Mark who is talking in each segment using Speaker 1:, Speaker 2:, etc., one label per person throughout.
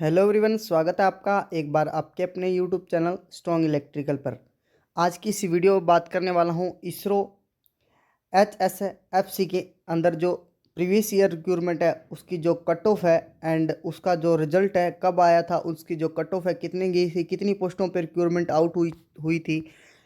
Speaker 1: Hello everyone, स्वागत है आपका एक बार आपके अपने यूट्यूब चैनल स्ट्रॉन्ग इलेक्ट्रिकल पर। आज की इस वीडियो में बात करने वाला हूँ इसरो HSFC के अंदर जो प्रीवियस ईयर रिक्रूटमेंट है उसकी जो कट ऑफ है एंड उसका जो रिजल्ट है कब आया था, उसकी जो कट ऑफ है कितनी गई थी, कितनी पोस्टों पर रिक्रूटमेंट आउट हुई हुई थी।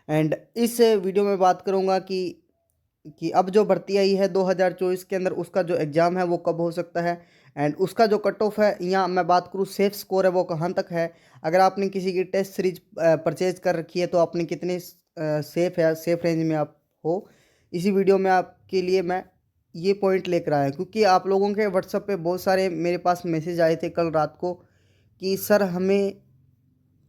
Speaker 1: एंड इस वीडियो में बात करूँगा कि अब जो भर्ती आई है 2024 के अंदर उसका जो एग्ज़ाम है वो कब हो सकता है एंड उसका जो कट ऑफ है, यहाँ मैं बात करूँ सेफ स्कोर है वो कहाँ तक है। अगर आपने किसी की टेस्ट सीरीज परचेज कर रखी है तो आपने कितने सेफ है, सेफ रेंज में आप हो। इसी वीडियो में आपके लिए मैं ये पॉइंट लेकर आया क्योंकि आप लोगों के व्हाट्सएप पे बहुत सारे मेरे पास मैसेज आए थे कल रात को कि सर हमें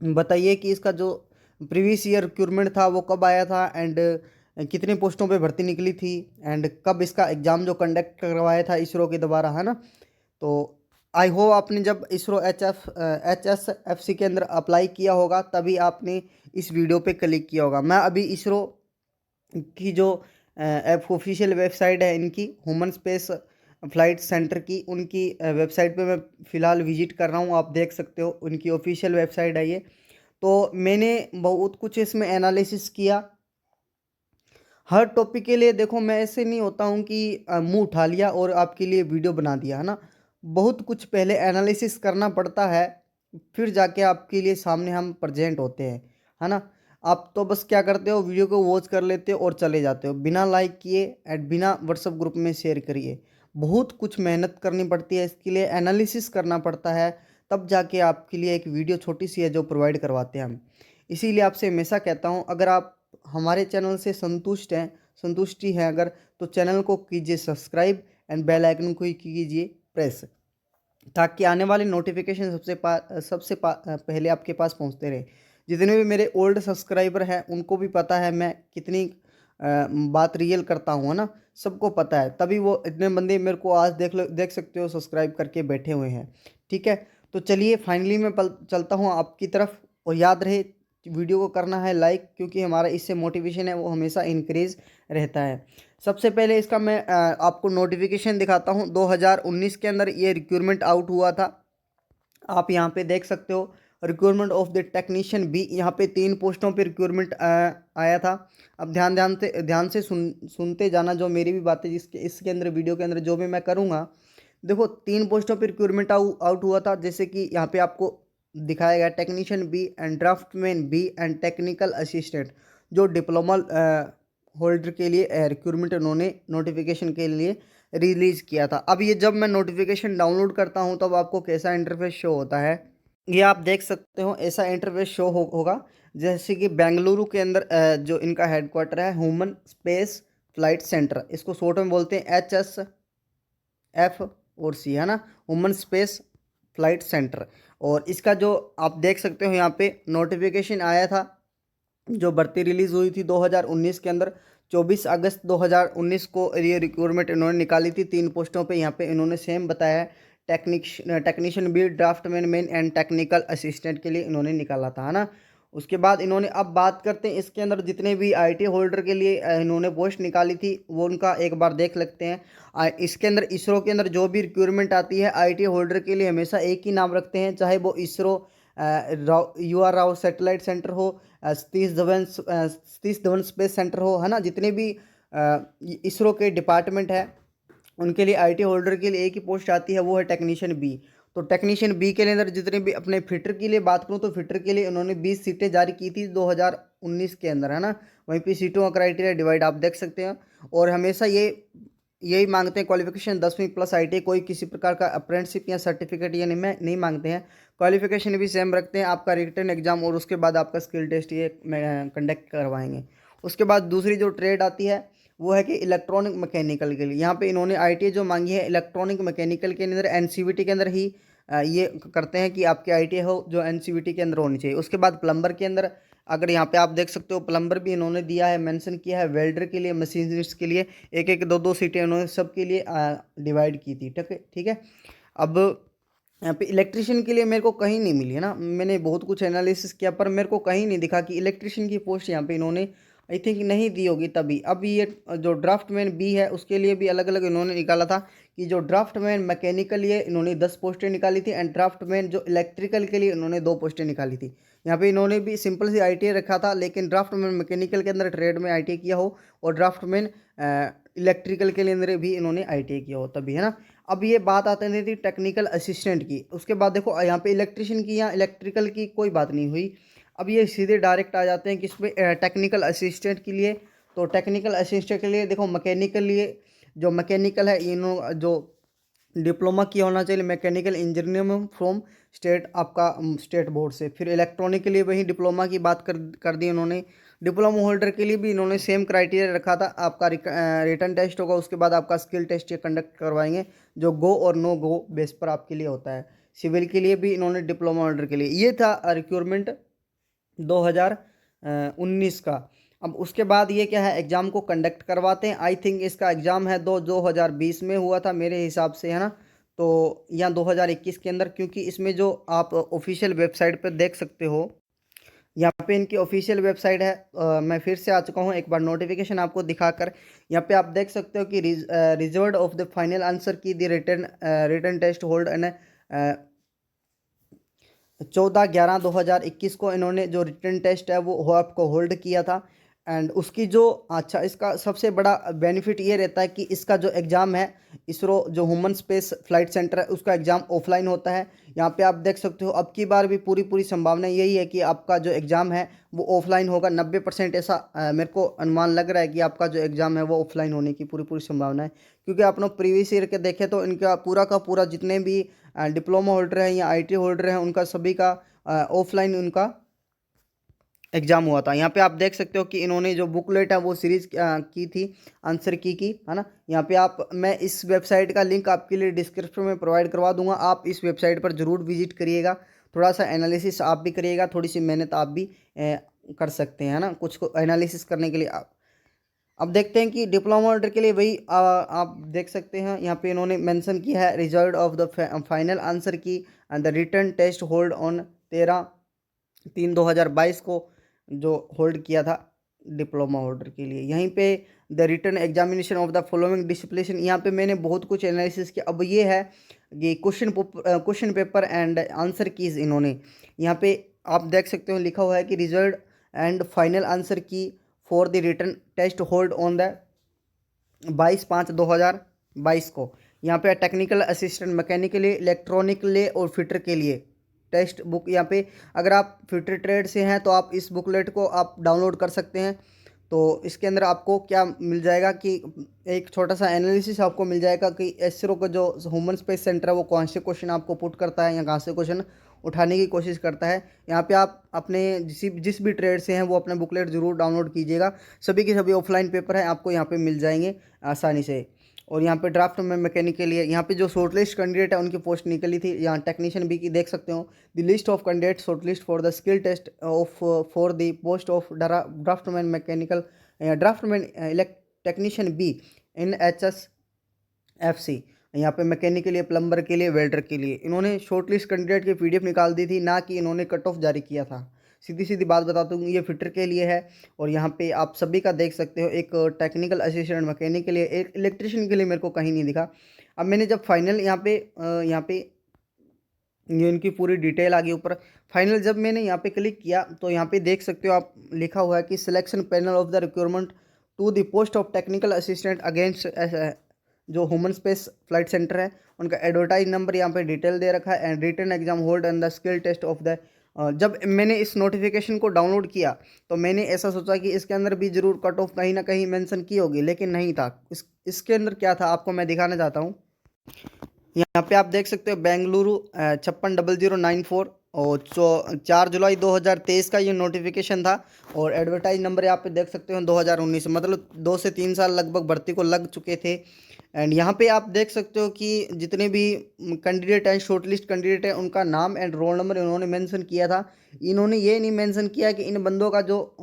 Speaker 1: बताइए कि इसका जो प्रीवियस ईयर रिक्रूटमेंट था वो कब आया था एंड कितने पोस्टों पे भर्ती निकली थी एंड कब इसका एग्ज़ाम जो कंडक्ट करवाया था इसरो के द्वारा, है ना। तो आई होप आपने जब इसरो HSFC के अंदर अप्लाई किया होगा तभी आपने इस वीडियो पे क्लिक किया होगा। मैं अभी इसरो की जो ऑफिशियल वेबसाइट है इनकी ह्यूमन स्पेस फ्लाइट सेंटर की, उनकी वेबसाइट पे मैं फ़िलहाल विजिट कर रहा हूँ। आप देख सकते हो उनकी ऑफिशियल वेबसाइट है ये। तो मैंने बहुत कुछ इसमें एनालिसिस किया हर टॉपिक के लिए। देखो मैं ऐसे नहीं होता हूँ कि मुंह उठा लिया और आपके लिए वीडियो बना दिया, है ना। बहुत कुछ पहले एनालिसिस करना पड़ता है, फिर जाके आपके लिए सामने हम प्रेजेंट होते हैं, है ना। आप तो बस क्या करते हो, वीडियो को वॉच कर लेते हो और चले जाते हो बिना लाइक किए एंड बिना व्हाट्सएप ग्रुप में शेयर करिए। बहुत कुछ मेहनत करनी पड़ती है, इसके लिए एनालिसिस करना पड़ता है, तब जाके आपके लिए एक वीडियो छोटी सी है जो प्रोवाइड करवाते हैं हम। इसीलिए आपसे हमेशा कहता हूँ, अगर आप हमारे चैनल से संतुष्टि है अगर, तो चैनल को कीजिए सब्सक्राइब एंड बेल आइकन को ही कीजिए प्रेस, ताकि आने वाले नोटिफिकेशन पहले आपके पास पहुंचते रहे। जितने भी मेरे ओल्ड सब्सक्राइबर हैं उनको भी पता है मैं कितनी बात रियल करता हूँ, है ना। सबको पता है, तभी वो इतने बंदे मेरे को आज देख सकते हो सब्सक्राइब करके बैठे हुए हैं। ठीक है, तो चलिए फाइनली मैं चलता हूँ आपकी तरफ। और याद रहे वीडियो को करना है लाइक, क्योंकि हमारा इससे मोटिवेशन है वो हमेशा इंक्रीज रहता है। सबसे पहले इसका मैं आपको नोटिफिकेशन दिखाता हूँ। 2019 के अंदर ये रिक्रूटमेंट आउट हुआ था। आप यहाँ पे देख सकते हो recruitment of the technician B, यहाँ पे 3 पोस्टों पे रिक्रूटमेंट आया था। अब ध्यान से सुनते जाना जो मेरी भी बातें जिसके इसके अंदर वीडियो के अंदर जो भी मैं करूँगा। देखो 3 पोस्टों पे रिक्रूटमेंट आउट हुआ था, जैसे कि यहाँ पे आपको दिखाया गया technician B and draftsman B and technical assistant, जो डिप्लोमा होल्डर के लिए रिक्रूटमेंट उन्होंने नोटिफिकेशन के लिए रिलीज़ किया था। अब ये जब मैं नोटिफिकेशन डाउनलोड करता हूँ तब आपको कैसा इंटरफेस शो होता है, ये आप देख सकते हो। ऐसा इंटरफेस शो होगा जैसे कि बेंगलुरु के अंदर जो इनका हेडक्वार्टर है ह्यूमन स्पेस फ्लाइट सेंटर, इसको शॉर्ट में बोलते हैं HSFC, है ना, ह्यूमन स्पेस फ्लाइट सेंटर। और इसका जो आप देख सकते हो यहाँ पे नोटिफिकेशन आया था, जो भर्ती रिलीज़ हुई थी 2019 के अंदर। 24 अगस्त 2019 को ये रिक्रूटमेंट इन्होंने निकाली थी 3 पोस्टों पे। यहाँ पे इन्होंने सेम बताया है, technician B, draftsman men and technical assistant के लिए इन्होंने निकाला था, है ना। उसके बाद इन्होंने, अब बात करते हैं इसके अंदर जितने भी आईटी होल्डर के लिए इन्होंने पोस्ट निकाली थी वो उनका एक बार देख लेते हैं। इसके अंदर इसरो के अंदर जो भी रिक्रूटमेंट आती है आईटी होल्डर के लिए हमेशा एक ही नाम रखते हैं, चाहे वो ISRO UR Rao satellite centre हो, सतीश धवन स्पेस सेंटर हो, है ना। जितने भी इसरो के डिपार्टमेंट है उनके लिए आईटी होल्डर के लिए एक ही पोस्ट आती है, वो है टेक्नीशियन बी। तो टेक्नीशियन बी के अंदर जितने भी, अपने फिटर के लिए बात करूँ तो फिटर के लिए उन्होंने 20 सीटें जारी की थी 2019 के अंदर, है ना। वहीं पे सीटों का क्राइटेरिया डिवाइड आप देख सकते हैं। और हमेशा यही मांगते हैं क्वालिफिकेशन 10वीं प्लस आईटी, कोई किसी प्रकार का अप्रेंटिसशिप या सर्टिफिकेट ये नहीं मांगते हैं। क्वालिफिकेशन भी सेम रखते हैं, आपका रिटन एग्जाम और उसके बाद आपका स्किल टेस्ट ये कंडक्ट करवाएंगे। उसके बाद दूसरी जो ट्रेड आती है वो है कि इलेक्ट्रॉनिक मैकेनिकल के लिए, यहाँ पे इन्होंने आईटी जो मांगी है इलेक्ट्रॉनिक मैकेनिकल के अंदर एनसीवीटी के अंदर ही ये करते हैं कि आपकी आईटी हो जो एनसीवीटी के अंदर होनी चाहिए। उसके बाद प्लम्बर के अंदर, अगर यहाँ पे आप देख सकते हो प्लम्बर भी इन्होंने दिया है, मेंशन किया है। वेल्डर के लिए, मशीनिस्ट के लिए एक एक दो दो सीटें उन्होंने सबके लिए डिवाइड की थी, ठीक है, ठीक है। अब यहाँ पे इलेक्ट्रिशियन के लिए मेरे को कहीं नहीं मिली, है ना। मैंने बहुत कुछ एनालिसिस किया पर मेरे को कहीं नहीं दिखा कि इलेक्ट्रिशियन की पोस्ट यहाँ पे इन्होंने आई थिंक नहीं दी होगी तभी। अब ये जो ड्राफ्टमैन बी है उसके लिए भी अलग अलग इन्होंने निकाला था कि जो ड्राफ्टमैन मैकेनिकल लिए इन्होंने 10 पोस्टें निकाली थी एंड ड्राफ्टमैन जो इलेक्ट्रिकल के लिए इन्होंने 2 पोस्टें निकाली थी। यहाँ पे इन्होंने भी सिंपल सी ITI रखा था, लेकिन ड्राफ्टमैन मैकेनिकल के अंदर ट्रेड में ITI किया हो और ड्राफ्टमैन इलेक्ट्रिकल के अंदर भी इन्होंने ITI किया हो तभी, है ना। अब ये बात आती थी टेक्निकल असिस्टेंट की। उसके बाद देखो यहाँ पे इलेक्ट्रिशियन की या इलेक्ट्रिकल की कोई बात नहीं हुई। अब ये सीधे डायरेक्ट आ जाते हैं किस पे, टेक्निकल असिस्टेंट के लिए। तो टेक्निकल असिस्टेंट के लिए देखो मैकेनिकल लिए, जो मैकेनिकल है इन्हों जो डिप्लोमा किया होना चाहिए मैकेनिकल इंजीनियरिंग फ्रॉम स्टेट, आपका स्टेट बोर्ड से। फिर इलेक्ट्रॉनिक के लिए वही डिप्लोमा की बात कर दी उन्होंने। डिप्लोमा होल्डर के लिए भी इन्होंने सेम क्राइटेरिया रखा था, आपका रिटन टेस्ट होगा, उसके बाद आपका स्किल टेस्ट ये कंडक्ट करवाएंगे जो गो और नो गो बेस पर आपके लिए होता है। सिविल के लिए भी इन्होंने डिप्लोमा होल्डर के लिए, ये था रिक्रूटमेंट 2019 का। अब उसके बाद ये क्या है, एग्ज़ाम को कंडक्ट करवाते हैं। आई थिंक इसका एग्ज़ाम है 2020 में हुआ था मेरे हिसाब से, है ना। तो या 2021 के अंदर, क्योंकि इसमें जो आप ऑफिशियल वेबसाइट पर देख सकते हो, यहाँ पे इनकी ऑफिशियल वेबसाइट है। मैं फिर से आ चुका हूँ एक बार नोटिफिकेशन आपको दिखाकर। यहाँ पे आप देख सकते हो कि reserved of the final answer key the written test hold and 14/11/2021 को इन्होंने जो रिटन टेस्ट है वो आपको होल्ड किया था। एंड उसकी जो, अच्छा, इसका सबसे बड़ा बेनिफिट ये रहता है कि इसका जो एग्ज़ाम है, इसरो जो ह्यूमन स्पेस फ्लाइट सेंटर है उसका एग्ज़ाम ऑफलाइन होता है। यहाँ पे आप देख सकते हो अब की बार भी पूरी संभावना यही है कि आपका जो एग्ज़ाम है वो ऑफलाइन होगा। 90% ऐसा मेरे को अनुमान लग रहा है कि आपका जो एग्ज़ाम है वो ऑफलाइन होने की पूरी संभावना है। क्योंकि अपने प्रीवियस ईयर के देखें तो इनका पूरा का पूरा जितने भी डिप्लोमा होल्डर हैं या ITI होल्डर हैं उनका सभी का ऑफलाइन उनका एग्ज़ाम हुआ था। यहाँ पे आप देख सकते हो कि इन्होंने जो बुकलेट है वो सीरीज की थी, आंसर की, है ना। यहाँ पे मैं इस वेबसाइट का लिंक आपके लिए डिस्क्रिप्शन में प्रोवाइड करवा दूंगा। आप इस वेबसाइट पर ज़रूर विजिट करिएगा, थोड़ा सा एनालिसिस आप भी करिएगा, थोड़ी सी मेहनत आप भी कर सकते हैं, है ना, कुछ को एनालिसिस करने के लिए आप। अब देखते हैं कि डिप्लोमा होल्डर के लिए वही आप देख सकते हैं यहाँ पे इन्होंने मेंशन किया है result of the final answer key and the written test hold on 13/3/2022 को जो होल्ड किया था डिप्लोमा होल्डर के लिए। यहीं पे the written examination of the following discipline, यहाँ पे मैंने बहुत कुछ एनालिसिस किया। अब ये है कि question paper and answer keys इन्होंने यहाँ पे आप देख सकते हो लिखा हुआ है कि result and final answer key for the written test hold on the 22/5/2022 को। यहाँ पे टेक्निकल असिस्टेंट मैकेनिकल लिए, इलेक्ट्रॉनिक लिए और फिटर के लिए टेस्ट बुक। यहाँ पे अगर आप फिटर ट्रेड से हैं तो आप इस बुकलेट को आप डाउनलोड कर सकते हैं। तो इसके अंदर आपको क्या मिल जाएगा कि एक छोटा सा एनालिसिस आपको मिल जाएगा कि इसरो का जो ह्यूमन स्पेस सेंटर है वो कौन से क्वेश्चन आपको पुट करता है या कहाँ से क्वेश्चन उठाने की कोशिश करता है। यहाँ पे आप अपने जिस भी ट्रेड से हैं वो अपने बुकलेट ज़रूर डाउनलोड कीजिएगा। सभी के सभी ऑफलाइन पेपर हैं, आपको यहाँ पे मिल जाएंगे आसानी से। और यहाँ पे ड्राफ्ट में मैकेनिक के लिए यहाँ पे जो शॉर्ट लिस्ट कैंडिडेट है उनकी पोस्ट निकली थी। यहाँ टेक्नीशियन भी की देख सकते हो, the list of candidate short list for the skill test of for the post of draftsman mechanical draftsman technician B in HSFC। यहाँ पे मैकेनिक के लिए, प्लम्बर के लिए, वेल्डर के लिए इन्होंने शॉर्ट लिस्ट कैंडिडेट की PDF निकाल दी थी, ना कि इन्होंने कट ऑफ जारी किया था। सीधी बात बताता हूँ, ये फिटर के लिए है। और यहाँ पे आप सभी का देख सकते हो, एक टेक्निकल असिस्टेंट मैकेनिक के लिए, एक इलेक्ट्रिशियन के लिए मेरे को कहीं नहीं दिखा। अब मैंने जब फाइनल यहाँ पे ये इनकी पूरी डिटेल आ गई ऊपर। फाइनल जब मैंने यहाँ पे क्लिक किया तो यहाँ पे देख सकते हो आप, लिखा हुआ है कि selection panel of the requirement to the post of technical assistant against जो ह्यूमन स्पेस फ्लाइट सेंटर है उनका एडवर्टाइज नंबर यहाँ पे डिटेल दे रखा है and written exam hold and the skill test of the. जब मैंने इस नोटिफिकेशन को डाउनलोड किया तो मैंने ऐसा सोचा कि इसके अंदर भी ज़रूर कट ऑफ कहीं ना कहीं मेंशन की होगी, लेकिन नहीं था। इसके अंदर क्या था आपको मैं दिखाना चाहता हूँ। यहाँ पे आप देख सकते हो बेंगलुरु 560094 और 4 जुलाई 2023 का ये नोटिफिकेशन था। और एडवर्टाइज नंबर यहाँ पे देख सकते हो 2019, मतलब 2 से 3 साल लगभग भर्ती को लग चुके थे। एंड यहाँ पे आप देख सकते हो कि जितने भी कैंडिडेट हैं, शॉर्टलिस्ट कैंडिडेट हैं, उनका नाम एंड रोल नंबर इन्होंने मेंशन किया था। इन्होंने ये नहीं मेंशन किया कि इन बंदों का जो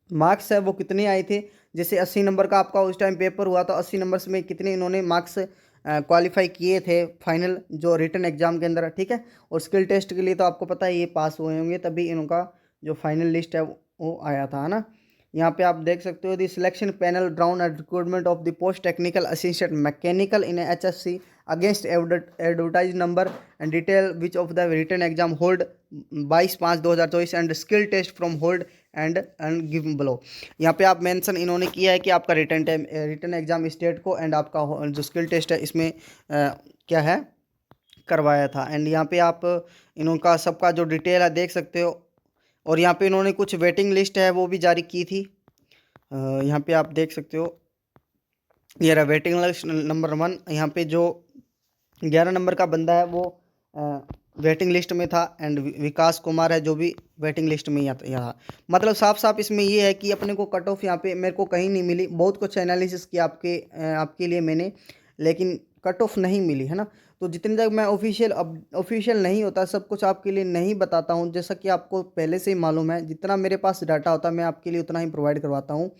Speaker 1: मार्क्स है वो कितने आए थे। जैसे 80 नंबर का आपका उस टाइम पेपर हुआ तो 80 नंबर्स में कितने इन्होंने मार्क्स क्वालिफाई किए थे फाइनल जो रिटन एग्जाम के अंदर, ठीक है। और स्किल टेस्ट के लिए तो आपको पता है ये पास हुए होंगे, तभी इनका जो फाइनल लिस्ट है वो आया था, है ना। यहाँ पे आप देख सकते हो the selection panel drawn at recruitment of the post technical assistant mechanical in HFC against advertise number and detail which of the written exam hold 22/5/2024 and skill test from hold and give below. यहाँ पे आप mention इन्होंने किया है कि आपका written exam state को and आपका जो स्किल टेस्ट है इसमें क्या है करवाया था। एंड यहाँ पे आप इनका सबका जो डिटेल है देख सकते हो। और यहाँ पे इन्होंने कुछ वेटिंग लिस्ट है वो भी जारी की थी। यहाँ पे आप देख सकते हो ये रहा वेटिंग लिस्ट नंबर 1। यहाँ पे जो 11 नंबर का बंदा है वो वेटिंग लिस्ट में था एंड विकास कुमार है जो भी वेटिंग लिस्ट में यहाँ। मतलब साफ साफ इसमें ये है कि अपने को कट ऑफ यहाँ पे मेरे को कहीं नहीं मिली। बहुत कुछ एनालिसिस किया आपके लिए मैंने, लेकिन कट ऑफ नहीं मिली है ना। तो जितने तक मैं ऑफिशियल नहीं होता सब कुछ आपके लिए नहीं बताता हूँ। जैसा कि आपको पहले से ही मालूम है, जितना मेरे पास डाटा होता है मैं आपके लिए उतना ही प्रोवाइड करवाता हूँ।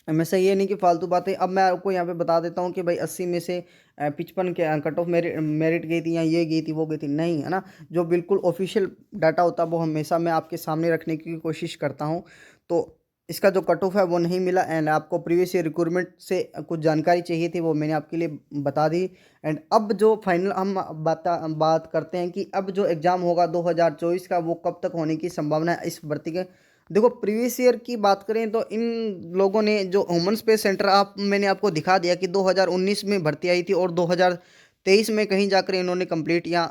Speaker 1: हमेशा ये नहीं कि फालतू बातें। अब मैं आपको यहाँ पे बता देता हूँ कि भाई 80 में से 55 के कट ऑफ मेरिट गई थी या ये गई थी वो गई थी, नहीं है ना। जो बिल्कुल ऑफिशियल डाटा होता है वो हमेशा मैं आपके सामने रखने की कोशिश करता हूँ। तो इसका जो कट ऑफ है वो नहीं मिला एंड आपको प्रीवियस ईयर रिक्रूटमेंट से कुछ जानकारी चाहिए थी वो मैंने आपके लिए बता दी। एंड अब जो फाइनल हम बात करते हैं कि अब जो एग्ज़ाम होगा 2024 का वो कब तक होने की संभावना है इस भर्ती के। देखो प्रीवियस ईयर की बात करें तो इन लोगों ने जो ह्यूमन स्पेस सेंटर मैंने आपको दिखा दिया कि 2019 में भर्ती आई थी और 2023 में कहीं जाकर इन्होंने कंप्लीट या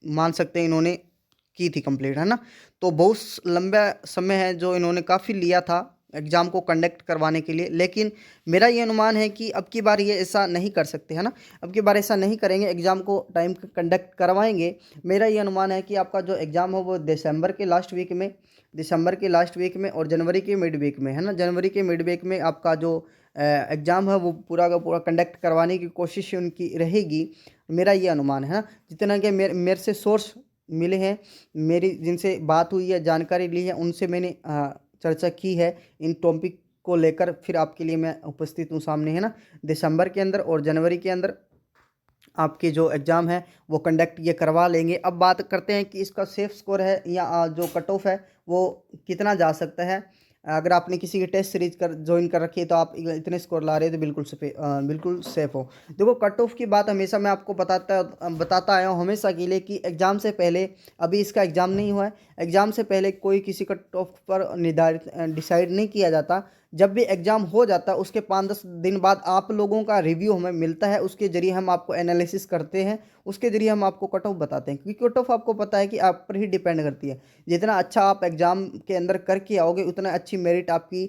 Speaker 1: मान सकते हैं इन्होंने की थी कंप्लीट, है ना। तो बहुत लंबा समय है जो इन्होंने काफ़ी लिया था एग्ज़ाम को कंडक्ट करवाने के लिए। लेकिन मेरा ये अनुमान है कि अब की बार ये ऐसा नहीं कर सकते, है ना। अब की बार ऐसा नहीं करेंगे, एग्ज़ाम को टाइम कंडक्ट करवाएंगे। मेरा ये अनुमान है कि आपका जो एग्ज़ाम हो वो दिसंबर के लास्ट वीक में और जनवरी के मिड वीक में, है ना। जनवरी के मिड वीक में आपका जो एग्ज़ाम है वो पूरा का पूरा कंडक्ट करवाने की कोशिश उनकी रहेगी। मेरा ये अनुमान है ना, जितना कि मेरे से सोर्स मिले हैं, मेरी जिनसे बात हुई है, जानकारी ली है, उनसे मैंने चर्चा की है इन टॉपिक को लेकर। फिर आपके लिए मैं उपस्थित हूँ सामने, है ना। दिसंबर के अंदर और जनवरी के अंदर आपके जो एग्ज़ाम है वो कंडक्ट ये करवा लेंगे। अब बात करते हैं कि इसका सेफ स्कोर है या जो कट ऑफ है वो कितना जा सकता है। अगर आपने किसी की टेस्ट सीरीज ज्वाइन कर रखी है तो आप इतने स्कोर ला रहे हो तो बिल्कुल सेफ हो। देखो कट ऑफ की बात हमेशा मैं आपको बताता आया हूँ हमेशा के लिए कि एग्ज़ाम से पहले, अभी इसका एग्ज़ाम नहीं हुआ है, एग्ज़ाम से पहले कोई किसी कट ऑफ पर डिसाइड नहीं किया जाता। जब भी एग्ज़ाम हो जाता है उसके 5-10 दिन बाद आप लोगों का रिव्यू हमें मिलता है, उसके ज़रिए हम आपको एनालिसिस करते हैं, उसके ज़रिए हम आपको कट ऑफ बताते हैं। क्योंकि कट ऑफ आपको पता है कि आप पर ही डिपेंड करती है। जितना अच्छा आप एग्ज़ाम के अंदर करके आओगे उतना अच्छी मेरिट आपकी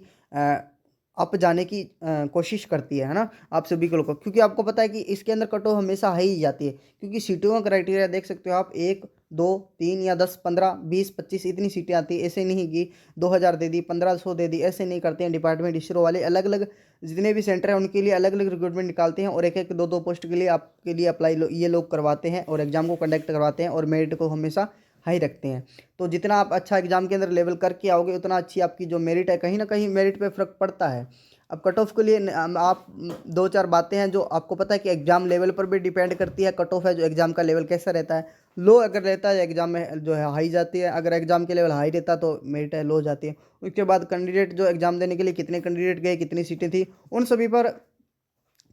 Speaker 1: अप जाने की कोशिश करती है ना, आप सभी को लोग। क्योंकि आपको पता है कि इसके अंदर कट ऑफ हमेशा हाई ही जाती है। क्योंकि सीटों का क्राइटेरिया देख सकते हो आप, 1, 2, 3 या 10, 15, 20, 25 इतनी सीटें आती है। ऐसे नहीं कि 2000 दे दी, 1500 दे दी, ऐसे नहीं करते हैं। डिपार्टमेंट इसरो वाले अलग अलग जितने भी सेंटर हैं उनके लिए अलग अलग रिक्रूटमेंट निकालते हैं और 1-1, 2-2 पोस्ट के लिए आपके लिए अप्लाई ये लोग करवाते हैं और एग्ज़ाम को कंडक्ट करवाते हैं और मेरिट को हमेशा हाई रखते हैं। तो जितना आप अच्छा एग्ज़ाम के अंदर लेवल करके आओगे उतना अच्छी आपकी जो मेरिट है, कहीं ना कहीं मेरिट पे फ़र्क पड़ता है। अब कट ऑफ के लिए आप 2-4 बातें हैं जो आपको पता है कि एग्ज़ाम लेवल पर भी डिपेंड करती है। कट ऑफ है जो एग्ज़ाम का लेवल कैसा रहता है, लो अगर रहता है एग्ज़ाम में जो है हाई जाती है, अगर एग्ज़ाम के लेवल हाई रहता है तो मेरिट है लो जाती है। उसके बाद कैंडिडेट जो एग्ज़ाम देने के लिए कितने कैंडिडेट गए, कितनी सीटें थी, उन सभी पर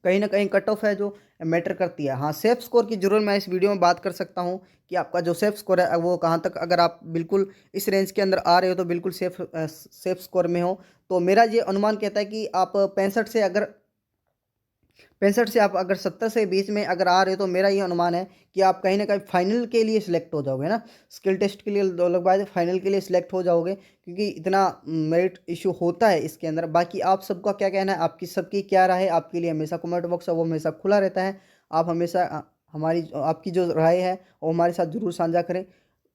Speaker 1: कहीं ना कहीं कट ऑफ है जो मैटर करती है। हाँ, सेफ स्कोर की जरूर मैं इस वीडियो में बात कर सकता हूँ कि आपका जो सेफ स्कोर है वो कहाँ तक, अगर आप बिल्कुल इस रेंज के अंदर आ रहे हो तो बिल्कुल सेफ स्कोर में हो। तो मेरा ये अनुमान कहता है कि आप 65 से आप अगर 70 से 20 में अगर आ रहे हो तो मेरा ये अनुमान है कि आप कहीं ना कहीं फाइनल के लिए सिलेक्ट हो जाओगे ना। स्किल टेस्ट के लिए 2 लोग बाद फाइनल के लिए सिलेक्ट हो जाओगे, क्योंकि इतना मेरिट इशू होता है इसके अंदर। बाकी आप सबका क्या कहना है, आपकी सबकी क्या राय है, आपके लिए हमेशा कमेंट बॉक्स है वो हमेशा खुला रहता है। आप हमेशा आपकी जो राय है वो हमारे साथ ज़रूर साझा करें।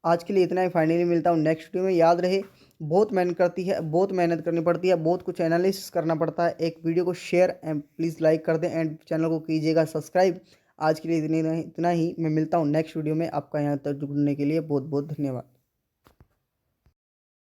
Speaker 1: आज के लिए इतना ही, फाइनली मिलता हूँ नेक्स्ट वीडियो में। याद रहे बहुत मेहनत करनी पड़ती है, बहुत कुछ एनालिसिस करना पड़ता है। एक वीडियो को शेयर एंड प्लीज़ लाइक कर दें एंड चैनल को कीजिएगा सब्सक्राइब। आज के लिए इतना ही, मैं मिलता हूँ नेक्स्ट वीडियो में। आपका यहाँ तक जुड़ने के लिए बहुत बहुत धन्यवाद।